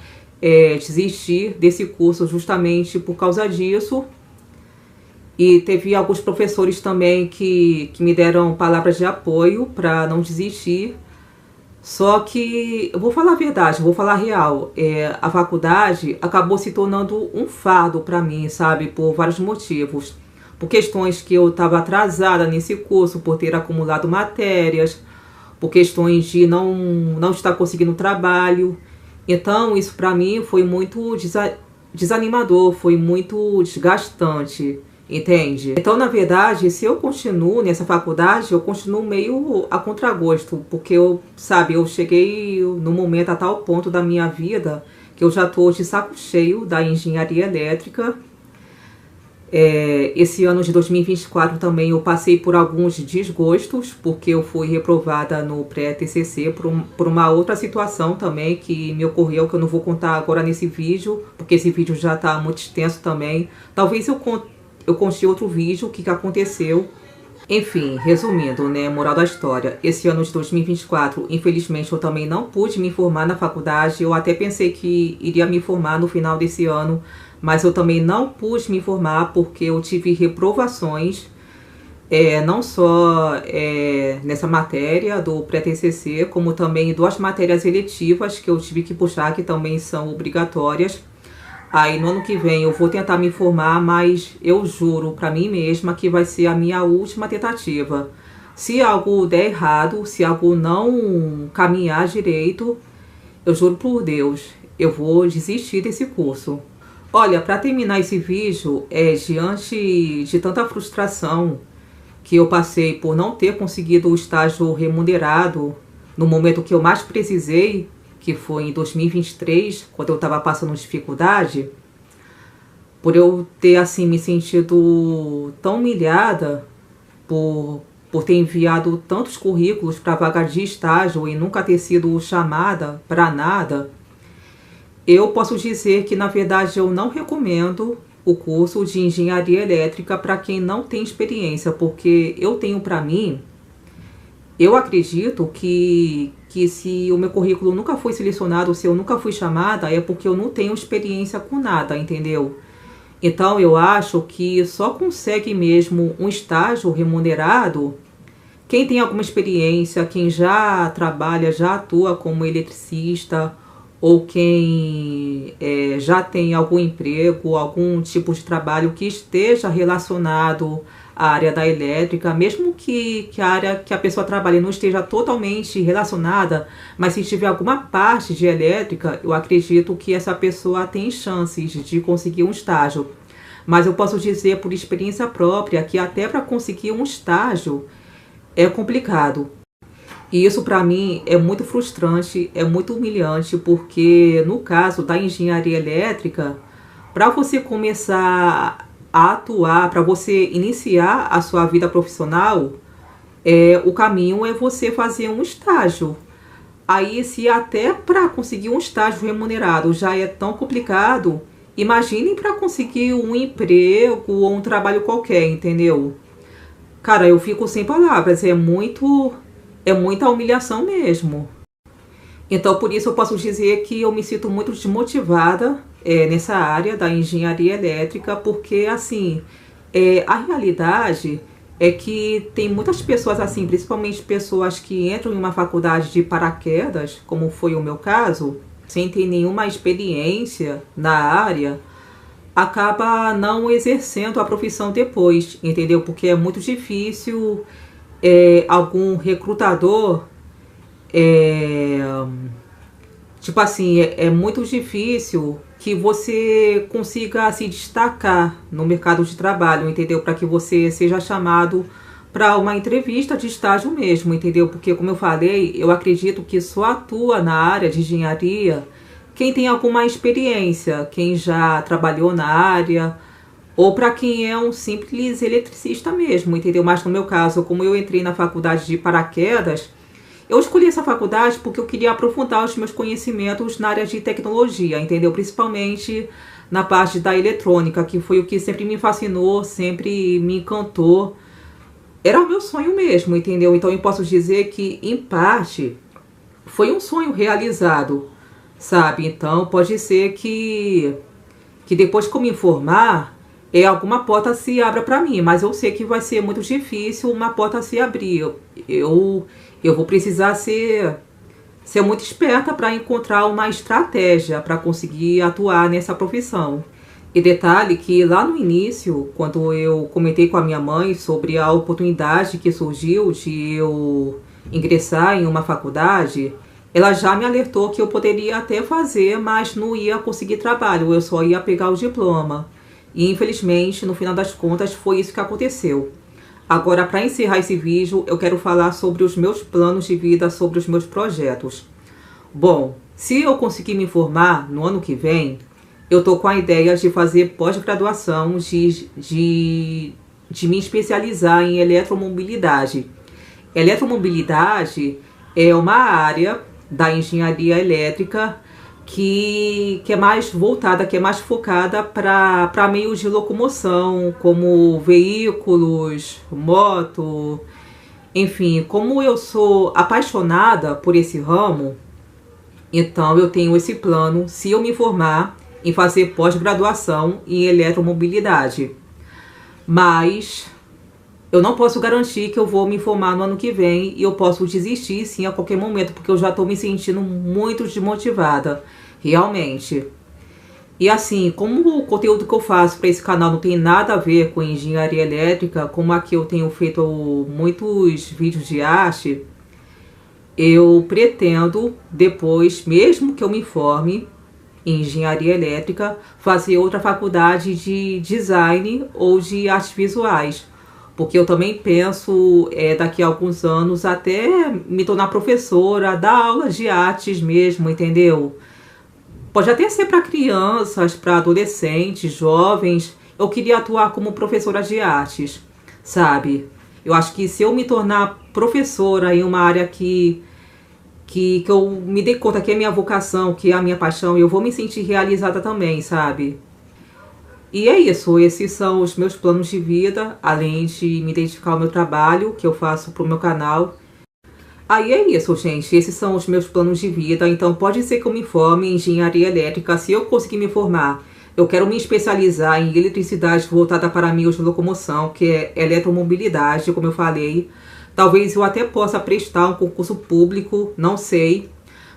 desistir desse curso justamente por causa disso. E teve alguns professores também que me deram palavras de apoio para não desistir. Só que, eu vou falar a verdade, eu vou falar a real, a faculdade acabou se tornando um fardo para mim, sabe, por vários motivos. Por questões que eu estava atrasada nesse curso, por ter acumulado matérias, por questões de não estar conseguindo trabalho. Então, isso para mim foi muito desanimador, foi muito desgastante. Entende? Então, na verdade, se eu continuo nessa faculdade, eu continuo meio a contragosto, porque eu cheguei no momento, a tal ponto da minha vida, que eu já tô de saco cheio da engenharia elétrica. Esse ano de 2024 também eu passei por alguns desgostos, porque eu fui reprovada no pré-TCC por uma outra situação também que me ocorreu, que eu não vou contar agora nesse vídeo, porque esse vídeo já tá muito extenso também. Talvez eu conte outro vídeo, o que aconteceu. Enfim, resumindo, né, moral da história. Esse ano de 2024, infelizmente, eu também não pude me formar na faculdade. Eu até pensei que iria me formar no final desse ano, mas eu também não pude me formar porque eu tive reprovações, não só nessa matéria do pré-TCC, como também 2 matérias eletivas que eu tive que puxar, que também são obrigatórias. Aí no ano que vem eu vou tentar me formar, mas eu juro pra mim mesma que vai ser a minha última tentativa. Se algo der errado, se algo não caminhar direito, eu juro por Deus, eu vou desistir desse curso. Olha, pra terminar esse vídeo, diante de tanta frustração que eu passei por não ter conseguido o estágio remunerado no momento que eu mais precisei, que foi em 2023, quando eu estava passando dificuldade, por eu ter assim me sentido tão humilhada por ter enviado tantos currículos para vaga de estágio e nunca ter sido chamada para nada, eu posso dizer que na verdade eu não recomendo o curso de engenharia elétrica para quem não tem experiência, porque eu tenho para mim, eu acredito que se o meu currículo nunca foi selecionado, se eu nunca fui chamada, é porque eu não tenho experiência com nada, entendeu? Então eu acho que só consegue mesmo um estágio remunerado quem tem alguma experiência, quem já trabalha, já atua como eletricista, ou quem já tem algum emprego, algum tipo de trabalho que esteja relacionado à área da elétrica, mesmo que a área que a pessoa trabalhe não esteja totalmente relacionada, mas se tiver alguma parte de elétrica, eu acredito que essa pessoa tem chances de conseguir um estágio. Mas eu posso dizer por experiência própria que até para conseguir um estágio é complicado. E isso para mim é muito frustrante, é muito humilhante, porque no caso da engenharia elétrica, para você começar a atuar, para você iniciar a sua vida profissional, o caminho é você fazer um estágio. Aí, se até para conseguir um estágio remunerado já é tão complicado, imaginem para conseguir um emprego ou um trabalho qualquer, entendeu? Cara, eu fico sem palavras, é muita humilhação mesmo. Então, por isso eu posso dizer que eu me sinto muito desmotivada nessa área da engenharia elétrica, porque, assim, a realidade é que tem muitas pessoas, assim, principalmente pessoas que entram em uma faculdade de paraquedas, como foi o meu caso, sem ter nenhuma experiência na área, acaba não exercendo a profissão depois, entendeu? Porque é muito difícil algum recrutador é, tipo assim, é muito difícil que você consiga se destacar no mercado de trabalho, entendeu? Para que você seja chamado para uma entrevista de estágio mesmo, entendeu? Porque, como eu falei, eu acredito que só atua na área de engenharia quem tem alguma experiência, quem já trabalhou na área, ou para quem é um simples eletricista mesmo, entendeu? Mas no meu caso, como eu entrei na faculdade de paraquedas, eu escolhi essa faculdade porque eu queria aprofundar os meus conhecimentos na área de tecnologia, entendeu? Principalmente na parte da eletrônica, que foi o que sempre me fascinou, sempre me encantou. Era o meu sonho mesmo, entendeu? Então eu posso dizer que, em parte, foi um sonho realizado, sabe? Então pode ser que depois que eu me formar, alguma porta se abra para mim, mas eu sei que vai ser muito difícil uma porta se abrir. Eu vou precisar ser muito esperta para encontrar uma estratégia para conseguir atuar nessa profissão. E detalhe que lá no início, quando eu comentei com a minha mãe sobre a oportunidade que surgiu de eu ingressar em uma faculdade, ela já me alertou que eu poderia até fazer, mas não ia conseguir trabalho, eu só ia pegar o diploma. E infelizmente, no final das contas, foi isso que aconteceu. Agora, para encerrar esse vídeo, eu quero falar sobre os meus planos de vida, sobre os meus projetos. Bom, se eu conseguir me formar no ano que vem, eu tô com a ideia de fazer pós-graduação, de me especializar em eletromobilidade. Eletromobilidade é uma área da engenharia elétrica que é mais voltada, que é mais focada para meios de locomoção, como veículos, moto, enfim. Como eu sou apaixonada por esse ramo, então eu tenho esse plano, se eu me formar, em fazer pós-graduação em eletromobilidade. Mas eu não posso garantir que eu vou me formar no ano que vem e eu posso desistir sim a qualquer momento, porque eu já estou me sentindo muito desmotivada, realmente. E assim, como o conteúdo que eu faço para esse canal não tem nada a ver com engenharia elétrica, como aqui eu tenho feito muitos vídeos de arte, eu pretendo depois, mesmo que eu me forme em engenharia elétrica, fazer outra faculdade de design ou de artes visuais. Porque eu também penso, daqui a alguns anos, até me tornar professora, dar aulas de artes mesmo, entendeu? Pode até ser para crianças, para adolescentes, jovens. Eu queria atuar como professora de artes, sabe? Eu acho que se eu me tornar professora em uma área que eu me dei conta que é minha vocação, que é a minha paixão, eu vou me sentir realizada também, sabe? E é isso, esses são os meus planos de vida, além de me dedicar ao meu trabalho, que eu faço pro meu canal. Aí é isso, gente, esses são os meus planos de vida, então pode ser que eu me forme em engenharia elétrica, se eu conseguir me formar. Eu quero me especializar em eletricidade voltada para meios de locomoção, que é eletromobilidade, como eu falei. Talvez eu até possa prestar um concurso público, não sei.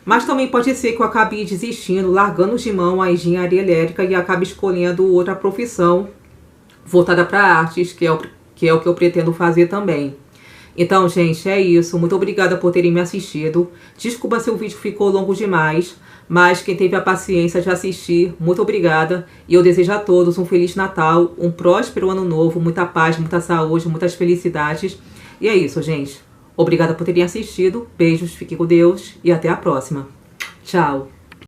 Mas também pode ser que eu acabe desistindo, largando de mão a engenharia elétrica e acabe escolhendo outra profissão voltada para artes, que é o que eu pretendo fazer também. Então, gente, é isso. Muito obrigada por terem me assistido. Desculpa se o vídeo ficou longo demais, mas quem teve a paciência de assistir, muito obrigada. E eu desejo a todos um Feliz Natal, um próspero Ano Novo, muita paz, muita saúde, muitas felicidades. E é isso, gente. Obrigada por terem assistido. Beijos, fiquem com Deus e até a próxima. Tchau.